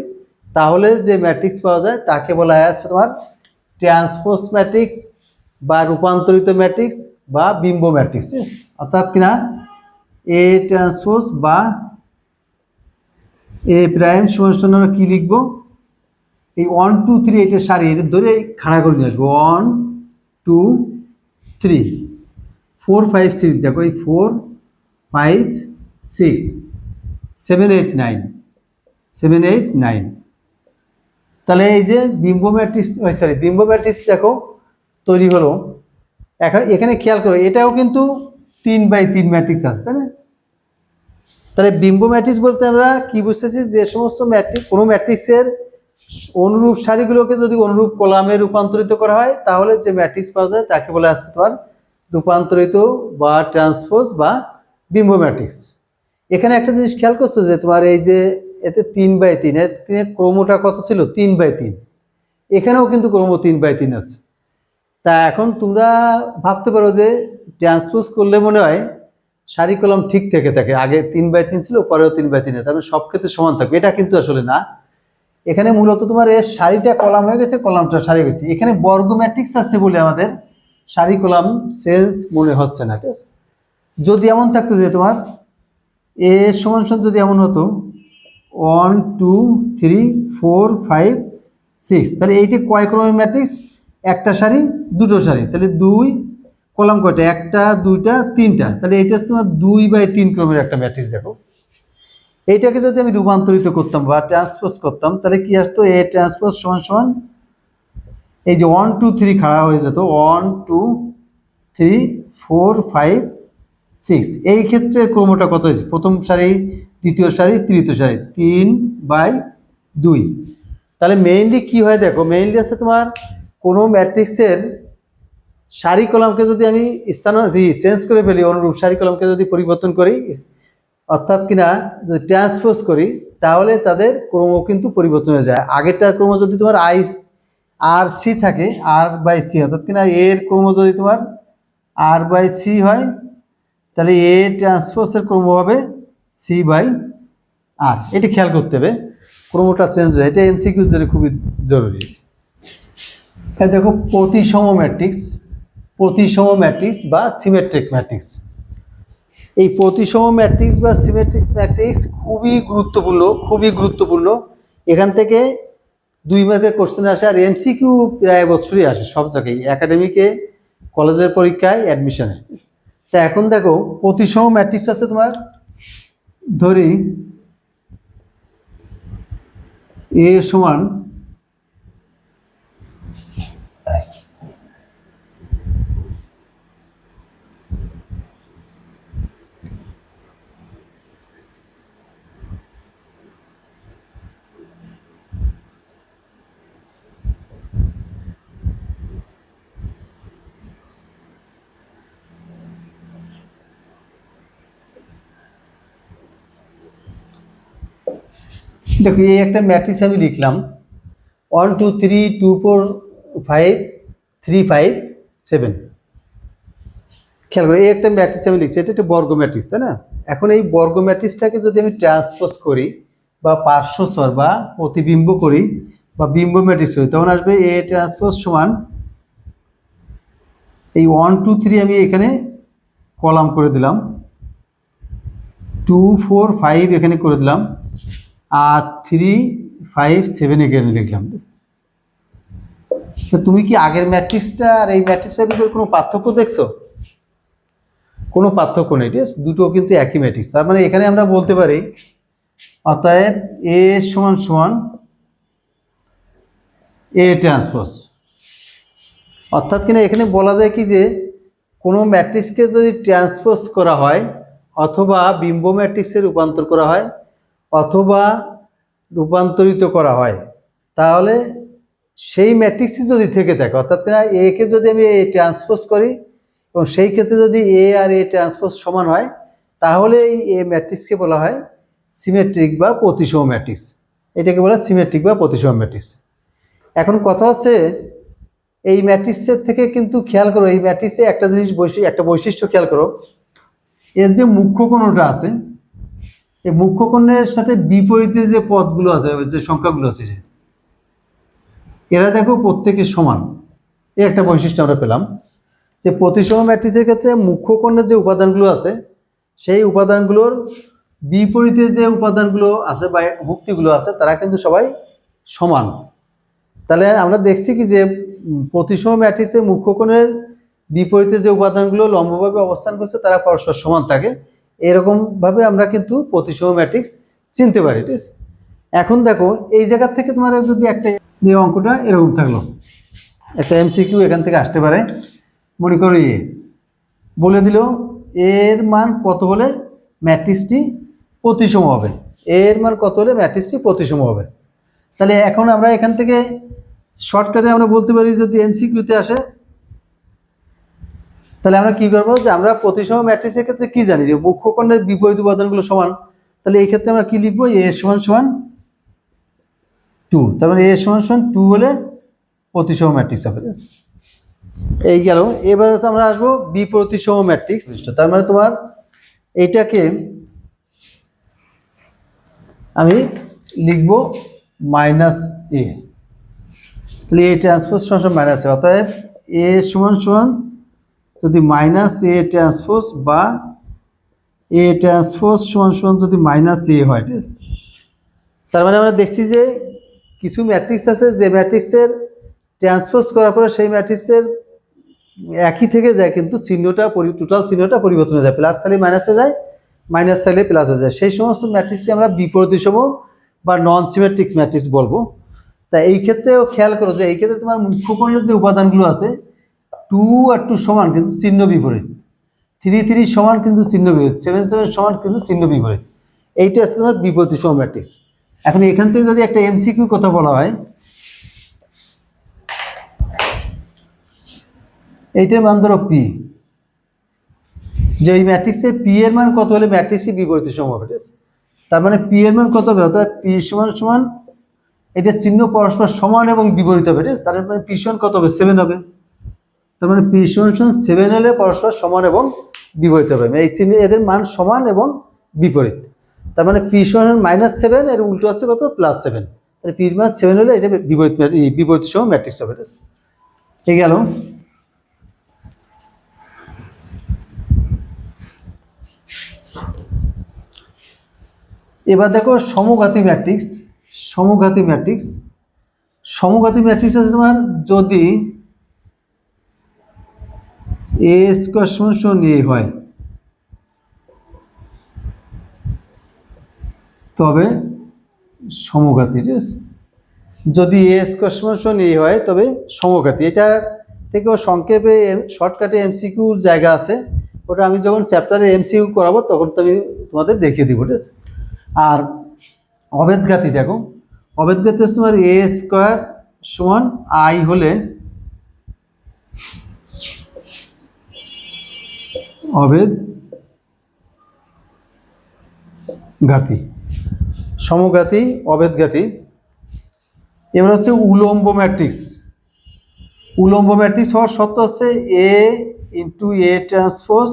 তাহলে যে ম্যাট্রিক্স পাওয়া যায় তাকে বলা হয় তোমার ট্রান্সপোজ ম্যাট্রিক্স বা রূপান্তরিত ম্যাট্রিক্স বা বিম্ব ম্যাট্রিক্স। অর্থাৎ কিনা এ ট্রান্সপোজ বা এ প্রাইম সমান আমরা কি লিখবো, এই 1 2 3 এটা সারি, এটা ধরে খাড়া করে নিয়ে আসবো। 1 2 3 4 5 6, দেখো এই 4 5 6 7 8 9 7 8 9। তাহলে এই যে বিম্ব ম্যাট্রিক্স, বিম্ব ম্যাট্রিক্স দেখো তৈরি হলো। এখন এখানে খেয়াল করো, এটাও কিন্তু 3x3 ম্যাট্রিক্স আছে, তাই না? তাহলে বিম্ব ম্যাট্রিক্স বলতে আমরা কি বুঝতেছি, যে সমস্ত ম্যাট্রিক্স, কোনো ম্যাট্রিক্সের অনুরূপ সারিগুলোকে যদি অনুরূপ কলামে রূপান্তরিত করা হয় তাহলে যে ম্যাট্রিক্স পাওয়া যায় তাকে বলা আছে তোমার রূপান্তরিত বা ট্রান্সপোজ বা বিম্ব ম্যাট্রিক্স। এখানে একটা জিনিস খেয়াল করছো, যে তোমার এই যে এতে 3x3, এর ক্রমটা কত ছিল? 3x3। এখানেও কিন্তু ক্রম 3x3 আছে। তা এখন তোমরা ভাবতে পারো যে ট্রান্সপোজ করলে মনে হয় সারি কলাম ঠিক থেকে থাকে, আগে 3x3 ছিল, পরেও 3x3, তার মানে সব ক্ষেত্রে সমান থাকবে। এটা কিন্তু আসলে না। এখানে মূলত তোমার এর সারিটা কলাম হয়ে গেছে, কলামটা সারি হয়েছে। এখানে বর্গ ম্যাট্রিক্স আছে বলে আমাদের সারি কলাম চেঞ্জ মনে হচ্ছে না। ঠিক আছে, যদি এমন থাকতো যে তোমার এ সমান যদি এমন হতো 1 2 3 4 5 6, তাহলে এইটি কয় ক্রমের ম্যাট্রিক্স? একটা সারি দুটো সারি, তাহলে 2 কলাম কয়টা? একটা দুইটা তিনটা, তাহলে এইটা তোমার 2x3 ক্রমের একটা ম্যাট্রিক্স। দেখো এইটাকে যদি আমি রূপান্তরিত করতাম বা ট্রান্সপোজ করতাম তাহলে কি আসতো? এ ট্রান্সপোজ সমান এই যে 1 2 3 খাড়া হয়ে যেত, 1 2 3 4 5 6। এই ক্ষেত্রে ক্রমটা কত হয়েছে? প্রথম সারি, দ্বিতীয় সারি, তৃতীয় সারি, 3/2। তাহলে মেইনলি কি হয় দেখো, মেইনলি আছে তোমার কোনো ম্যাট্রিক্সের সারি কলামকে যদি আমি চেঞ্জ করে ফেলি, অনুরূপ সারি কলামকে যদি পরিবর্তন করি, অর্থাৎ কিনা যদি ট্রান্সপোজ করি, তাহলে তাদের ক্রম কিন্তু পরিবর্তন হয়ে যায়। আগেরটার ক্রম যদি তোমার R/C থাকে, R/C, অর্থাৎ কিনা এর ক্রম যদি তোমার R/C হয় তাহলে এ ট্রান্সপোজের ক্রম হবে C/R। এটা খেয়াল করতে হবে, ক্রমটা চেঞ্জ হয়। এটা MCQ জন্য খুবই জরুরি। দেখো প্রতিসম ম্যাট্রিক্স, প্রতিসম ম্যাট্রিক্স বা সিমেট্রিক ম্যাট্রিক্স। এই প্রতিসম ম্যাট্রিক্স বা সিমেট্রিক্স ম্যাট্রিক্স খুবই গুরুত্বপূর্ণ, খুবই গুরুত্বপূর্ণ। এখান থেকে 2 মার্কের কোশ্চেন আসে, আর MCQ প্রায় বছরই আসে সব জায়গায়। একাডেমিকে কলেজের পরীক্ষায় অ্যাডমিশনে। তা এখন দেখো প্রতিসম ম্যাট্রিক্স আছে তোমার, ধরি এ সমান দেখো এই একটা ম্যাট্রিক্স আমি লিখলাম 1 2 3 2 4 5 3 5 7। খেয়াল করো এই একটা ম্যাট্রিক্স আমি লিখছি, এটা একটা বর্গ ম্যাট্রিক্স, তাই না? এখন এই বর্গ ম্যাট্রিক্সটাকে যদি আমি ট্রান্সপোজ করি বা পার্শ্বস্বর বা প্রতিবিম্ব করি বা বিম্ব ম্যাট্রিক্স করি, তখন আসবে এ ট্রান্সপোজ সমান এই 1 2 3 আমি এখানে কলাম করে দিলাম, 2 4 5 এখানে করে দিলাম, আর 3 5 7 এখানে লিখলাম। তো তুমি কি আগের ম্যাট্রিক্সটা আর এই ম্যাট্রিক্সের ভিতরে কোনো পার্থক্য দেখছো? কোনো পার্থক্য নেই, ঠিক আছে? দুটো কিন্তু একই ম্যাট্রিক্স। তার মানে এখানে আমরা বলতে পারি অতএব এ সমান সমান এ ট্রান্সপোজ। অর্থাৎ কিনা এখানে বলা যায় কি যে কোনো ম্যাট্রিক্সকে যদি ট্রান্সপোজ করা হয় অথবা বিম্ব ম্যাট্রিক্সে রূপান্তর করা হয় অথবা রূপান্তরিত করা হয়, তাহলে সেই ম্যাট্রিক্সই যদি থেকে থাকে, অর্থাৎ কিনা একে যদি আমি এ ট্রান্সপোজ করি এবং সেই ক্ষেত্রে যদি এ আর এ ট্রান্সপোজ সমান হয়, তাহলে এই এ ম্যাট্রিক্সকে বলা হয় সিমেট্রিক বা প্রতিসম ম্যাট্রিক্স। এটাকে বলা হয় সিমেট্রিক বা প্রতিসম ম্যাট্রিক্স। এখন কথা হচ্ছে এই ম্যাট্রিক্সের থেকে কিন্তু খেয়াল করো, এই ম্যাট্রিক্সে একটা জিনিস একটা বৈশিষ্ট্য খেয়াল করো, এর যে মুখ্য কোণটা আছে, এই মুখ্য কোণের সাথে বিপরীতে যে পদগুলো আছে, যে সংখ্যাগুলো আছে, এরা দেখো প্রত্যেকে সমান। এই একটা বৈশিষ্ট্য আমরা পেলাম যে প্রতিসম ম্যাট্রিক্সের ক্ষেত্রে মুখ্য কোণের যে উপাদানগুলো আছে সেই উপাদানগুলোর বিপরীতে যে উপাদানগুলো আছে বা মুক্তিগুলো আছে তারা কিন্তু সবাই সমান। তাহলে আমরা দেখছি কি যে প্রতিসম ম্যাট্রিক্সের মুখ্য কোণের বিপরীতে যে উপাদানগুলো লম্বভাবে অবস্থান করছে তারা পরস্পর সমান থাকে। এরকমভাবে আমরা কিন্তু প্রতিসম ম্যাট্রিক্স চিনতে পারি, ঠিক আছে? এখন দেখো এই জায়গা থেকে তোমার যদি একটা যে অঙ্কটা এরকম থাকলো, একটা এমসিকিউ এখান থেকে আসতে পারে। মনে করো এ বলে দিল এর মান কত হলে ম্যাট্রিক্সটি প্রতিসম হবে, এর মান কত হলে ম্যাট্রিক্সটি প্রতিসম হবে। তাহলে এখন আমরা এখান থেকে শর্টকাটে আমরা বলতে পারি, যদি এমসিকিউতে আসে তাহলে আমরা কি করবো, যে আমরা প্রতিসম ম্যাট্রিক্সের ক্ষেত্রে কি জানি যে মুখ্য কোণের বিপরীত উপাদানগুলো সমান। তাহলে এই ক্ষেত্রে আমরা কি লিখবো, এ সমান সমান 2। তার মানে এ সমান সমান 2 হলে প্রতিসম ম্যাট্রিক্স হবে। এই গেল। এবার আমরা আসবো বিপ্রতিসম ম্যাট্রিক্স। তার মানে তোমার এইটাকে আমি লিখবো মাইনাস এ, তাহলে এ ট্রান্সপোজ সমান মাইনাস এ। অতএব এ সমান সমান যদি মাইনাস এ ট্রান্সপোজ বা এ ট্রান্সপোজ সমান সমান যদি মাইনাস এ হয়, ঠিক আছে? তার মানে আমরা দেখছি যে কিছু ম্যাট্রিক্স আছে যে ম্যাট্রিক্সের ট্রান্সপোজ করার পরে সেই ম্যাট্রিক্সের একই থেকে যায়, কিন্তু চিহ্নটা টোটাল চিহ্নটা পরিবর্তন হয়ে যায়, প্লাস চাইলে মাইনাসে যায়, মাইনাস চাইলে প্লাস হয়ে যায়। সেই সমস্ত ম্যাট্রিক্সকে আমরা বিপরীতসম বা নন সিমেট্রিক ম্যাট্রিক্স বলবো। তা এই ক্ষেত্রেও খেয়াল করো যে এই ক্ষেত্রে তোমার মুখ্য কোণের যে উপাদানগুলো আছে 2 আর 2 সমান কিন্তু চিহ্ন বিপরীত, 3 3 সমান কিন্তু চিহ্ন বিপরীত, 7 7 সমান কিন্তু চিহ্ন বিপরীত। এইটা আছে তোমার বিপরীতসম ম্যাট্রিক্স। এখন এখান থেকে যদি একটা এমসিকিউ কথা বলা হয়, এইটার মান ধরো পি, যে এই ম্যাট্রিক্সে পি এর মান কত হলে ম্যাট্রিক্সই বিপরীতসম হবে, ঠিক আছে? তার মানে পি এর মান কত হবে, অর্থাৎ পি সমান সমান এটা চিহ্ন পরস্পর সমান এবং বিপরীত হবে, ঠিক আছে? তার মানে পি সমান কত হবে, 7 হবে। তার মানে পি সমান সমান 7 হলে পরস্পর সমান এবং বিপরীত হবে। এই চিহ্ন এদের মান সমান এবং বিপরীত। তার মানে পি সমান -7 এর উল্টো হচ্ছে কত, +7। তাহলে পির মান 7 হলে এটা বিপরীতসম ম্যাট্রিক্স হবে, ঠিক আছে? ঠিক গেল। এবার দেখো সমঘাতী ম্যাট্রিক্স। সমঘাতী ম্যাট্রিক্স, সমঘাতী ম্যাট্রিক্স আছে তোমার যদি এ স্কোয়ার সমান সমান এ হয়, তবে সমঘাতী। ঠিক আছে, যদি এ স্কোয়ার সমান সমান এ হয় তবে সমঘাতী। এটা থেকেও সংক্ষেপে শর্টকাটে এমসিকিউর জায়গা আছে, ওটা আমি যখন চ্যাপ্টারে এমসিকিউ করাবো তখন তো আমি তোমাদের দেখিয়ে দিব। ঠিক আছে, আর অভেদঘাতী দেখো, অভেদঘাতী তোমার এ স্কোয়ার সমান আই হলে অভেদঘাতী, সমঘাতী, অভেদঘাতী। এবার হচ্ছে উলম্ব ম্যাট্রিক্স। উলম্ব ম্যাট্রিক্স হওয়ার শর্ত হচ্ছে এ ইন্টু এ ট্রান্সপোজ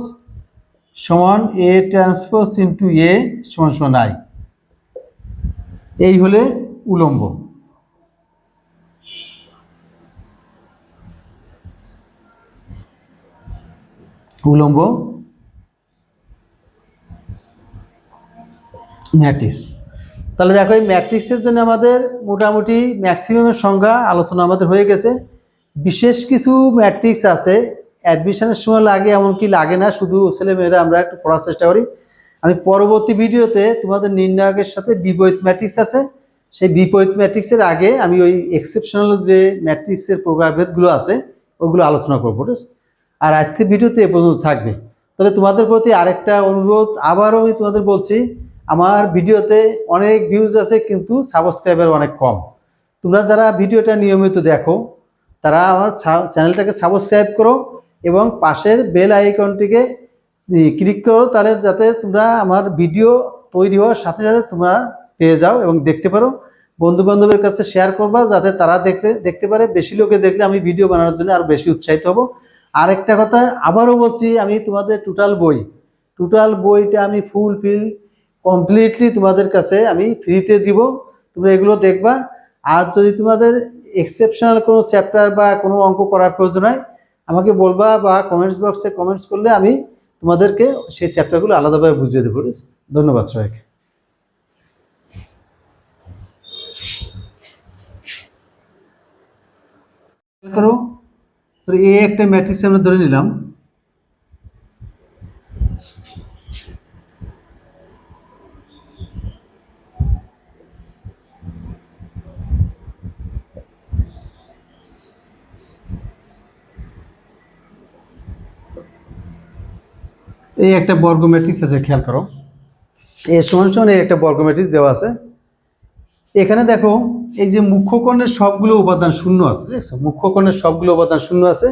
সমান এ ট্রান্সপোজ ইন্টু এ সমান সমান আই, এই হলে উলম্ব। উলম্ব ম্যাট্রিক্স। তাহলে দেখো এই ম্যাট্রিক্সের জন্য আমাদের মোটামুটি ম্যাক্সিমামের সংখ্যা আলোচনা আমাদের হয়ে গেছে। বিশেষ কিছু ম্যাট্রিক্স আছে অ্যাডমিশনের সময় লাগে, এমনকি লাগে না, শুধু ছেলেমেয়েরা আমরা একটু পড়ার চেষ্টা করি। আমি পরবর্তী ভিডিওতে তোমাদের নির্ণায়কের সাথে বিপরীত ম্যাট্রিক্স আছে, সেই বিপরীত ম্যাট্রিক্সের আগে আমি ওই এক্সেপশনাল যে ম্যাট্রিক্সের প্রকারভেদগুলো আছে ওগুলো আলোচনা করবো। আর আজকের ভিডিওতে এ পর্যন্ত থাকবে। তবে তোমাদের প্রতি আরেকটা অনুরোধ, আবারও আমি তোমাদের বলছি, আমার ভিডিওতে অনেক ভিউজ আছে কিন্তু সাবস্ক্রাইবার অনেক কম। তোমরা যারা ভিডিওটা নিয়মিত দেখো তারা আমার চ্যানেলটাকে সাবস্ক্রাইব করো এবং পাশের বেল আইকনটিকে ক্লিক করো, তাহলে যাতে তোমরা আমার ভিডিও তৈরি হওয়ার সাথে সাথে তোমরা পেয়ে যাও এবং দেখতে পারো। বন্ধু বান্ধবের কাছে শেয়ার করবা যাতে তারা দেখতে পারে। বেশি লোকে দেখলে আমি ভিডিও বানানোর জন্য আরও বেশি উৎসাহিত হব। আরেকটা কথা আবারও বলছি, আমি তোমাদের টোটাল বইটা আমি কমপ্লিটলি তোমাদের কাছে আমি ফ্রিতে দিব, তোমরা এগুলো দেখবা। আর যদি তোমাদের এক্সেপশনাল কোনো চ্যাপ্টার বা কোনো অঙ্ক করার প্রয়োজন হয় আমাকে বলবা, বা কমেন্টস বক্সে কমেন্টস করলে আমি তোমাদেরকে সেই চ্যাপ্টারগুলো আলাদাভাবে বুঝিয়ে দেবো। ধন্যবাদ সবাইকে। করো, এ একটা ম্যাট্রিক্স আমরা ধরে নিলাম, এই একটা বর্গ ম্যাট্রিক্স আছে, খেয়াল করো এ সমান সমান এই একটা বর্গ ম্যাট্রিক্স দেওয়া আছে। এখানে দেখো এই যে মুখ্যকোণের সবগুলো উপাদান শূন্য আছে, দেখছো মুখ্যকোণের সবগুলো উপাদান শূন্য আছে,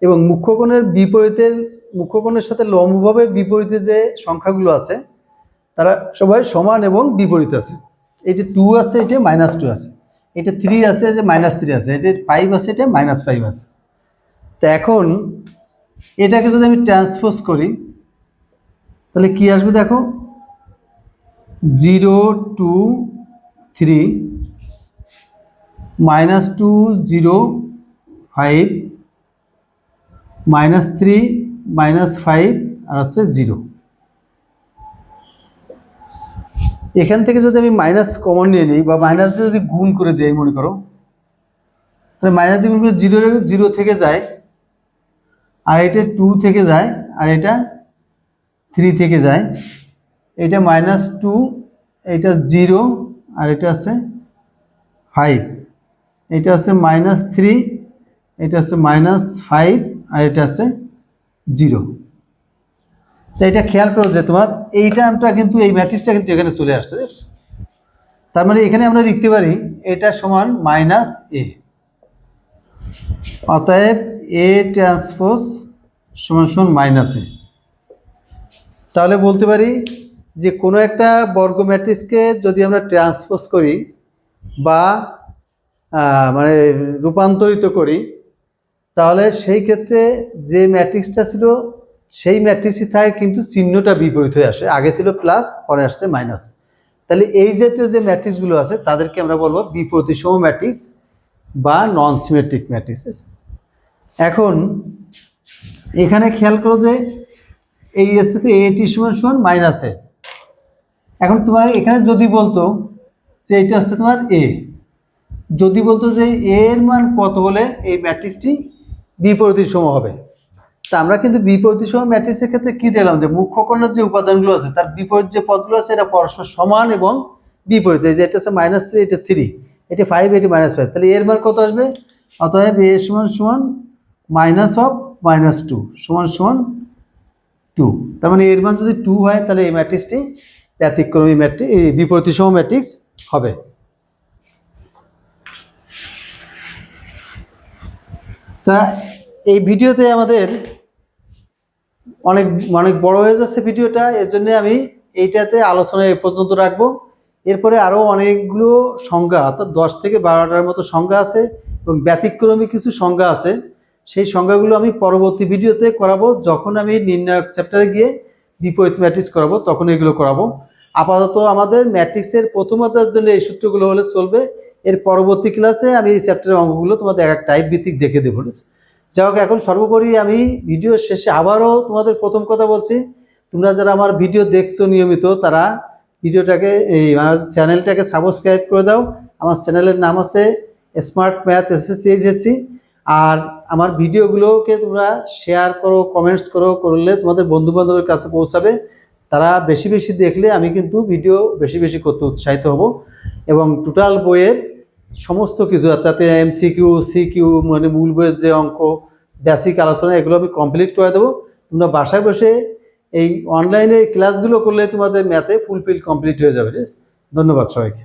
এবং মুখ্যকোণের সাথে লম্বভাবে বিপরীতে যে সংখ্যাগুলো আছে তারা সবাই সমান এবং বিপরীত আছে। এই যে 2 আছে, এটা -2 আছে, এটা 3 আছে, যে -3 আছে, এটা 5 আছে, এটা -5 আছে। তো এখন এটাকে যদি আমি ট্রান্সপোজ করি তাহলে কি আসবে দেখো, 0 2 3 -2 0 5 -3 -5 আর হচ্ছে 0। এখান থেকে যদি আমি মাইনাস কমন নিয়ে নিই বা মাইনাস দিয়ে যদি গুণ করে দিই, মনে করো তাহলে মাইনাস দিয়ে গুণ করে 0 থেকে যায়, আর এটা 2 থেকে যায়, আর এটা 3 থেকে যায়, এটা -2, এটা 0, আর এটা আছে 5, এটা আছে -3, এটা আছে -5, আর এটা আছে 0। তো এটা খেয়াল করো যে তোমার এই টার্মটা কিন্তু, এই ম্যাট্রিক্সটা কিন্তু এখানে চলে আসছে, দেখছো? তার মানে এখানে আমরা লিখতে পারি এটা সমান -a, অতএব a ট্রান্সপোজ সমান সমান -a। তাহলে বলতে পারি যে কোনো একটা বর্গ ম্যাট্রিক্সকে যদি আমরা ট্রান্সপোজ করি বা মানে রূপান্তরিত করি, তাহলে সেই ক্ষেত্রে যে ম্যাট্রিক্সটা ছিল সেই ম্যাট্রিক্সই থাকে, কিন্তু চিহ্নটা বিপরীত হয়ে আসে, আগে ছিল প্লাস, পরে আসছে মাইনাস। তাহলে এই জাতীয় যে ম্যাট্রিক্সগুলো আছে তাদেরকে আমরা বলবো বিপ্রতিসম ম্যাট্রিক্স বা নন সিমেট্রিক ম্যাট্রিক্স। এখন এখানে খেয়াল করো যে এই এর সাথে এটি সমান সমান -a। এখন তোমার এখানে যদি বলতো যে এটা হচ্ছে তোমার এ, যদি বলতো যে এ এর মান কত হলে এই ম্যাট্রিক্সটি বিপরীতসম হবে, তা আমরা কিন্তু বিপরীত সম ম্যাট্রিক্সের ক্ষেত্রে কি দিলাম যে মুখ্য কর্ণের যে উপাদানগুলো আছে তার বিপরীত যে পদগুলো আছে এটা পরস্পর সমান এবং বিপরীত। এই যে এটা হচ্ছে -3, এটা 3, এটা 5, এটা -5, তাহলে এর মান কত আসবে? অতএব a সমান সমান -2 সমান সমান 2। তার মানে এর মান যদি 2 হয় তাহলে এই ম্যাট্রিক্সটি ব্যতিক্রমী ম্যাট্রিক্স, এই বিপরীত সম ম্যাট্রিক্স হবে। তা এই ভিডিওতে আমাদের অনেক অনেক বড় হয়ে যাচ্ছে ভিডিওটা, এর জন্য আমি এইটাতে আলোচনা এ পর্যন্ত রাখবো। এরপরে আরও অনেকগুলো সংজ্ঞা অর্থাৎ 10 থেকে 12টার মতো সংজ্ঞা আছে এবং ব্যতিক্রমী কিছু সংজ্ঞা আছে, সেই সংজ্ঞাগুলো আমি পরবর্তী ভিডিওতে করাবো। যখন আমি নির্ণায়ক চ্যাপ্টারে গিয়ে বিপরীত ম্যাট্রিক্স করাবো তখন এগুলো করাবো। আপাতত আমাদের ম্যাট্রিক্সের প্রথম অধ্যায়ের জন্য এই সূত্রগুলো হলে চলবে। এর পরবর্তী ক্লাসে আমি এই চ্যাপ্টারের অঙ্কগুলো তোমাদের এক টাইপ ভিত্তিক দেখে দেবো। যাই হোক, এখন সর্বোপরি আমি ভিডিও শেষে আবারও তোমাদের প্রথম কথা বলছি, তোমরা যারা আমার ভিডিও দেখছো নিয়মিত তারা ভিডিওটাকে আমার চ্যানেলটাকে সাবস্ক্রাইব করে দাও। আমার চ্যানেলের নাম আছে স্মার্ট ম্যাথ এসএসসি এইচএসসি। আর আমার ভিডিওগুলোকে তোমরা শেয়ার করো, কমেন্টস করলে তোমাদের বন্ধুবান্ধবের কাছে পৌঁছাবে। তারা বেশি বেশি দেখলে আমি কিন্তু ভিডিও বেশি বেশি করতে উৎসাহিত হব এবং টোটাল বইয়ের সমস্ত কিছু তাতে MCQ CQ মানে মূল বইয়ের যে অঙ্ক বেসিক আলোচনা এগুলো আমি কমপ্লিট করে দেবো। তোমরা বাসায় বসে এই অনলাইনে ক্লাসগুলো করলে তোমাদের ম্যাথে ফুলফিল কমপ্লিট হয়ে যাবে। ধন্যবাদ সবাইকে।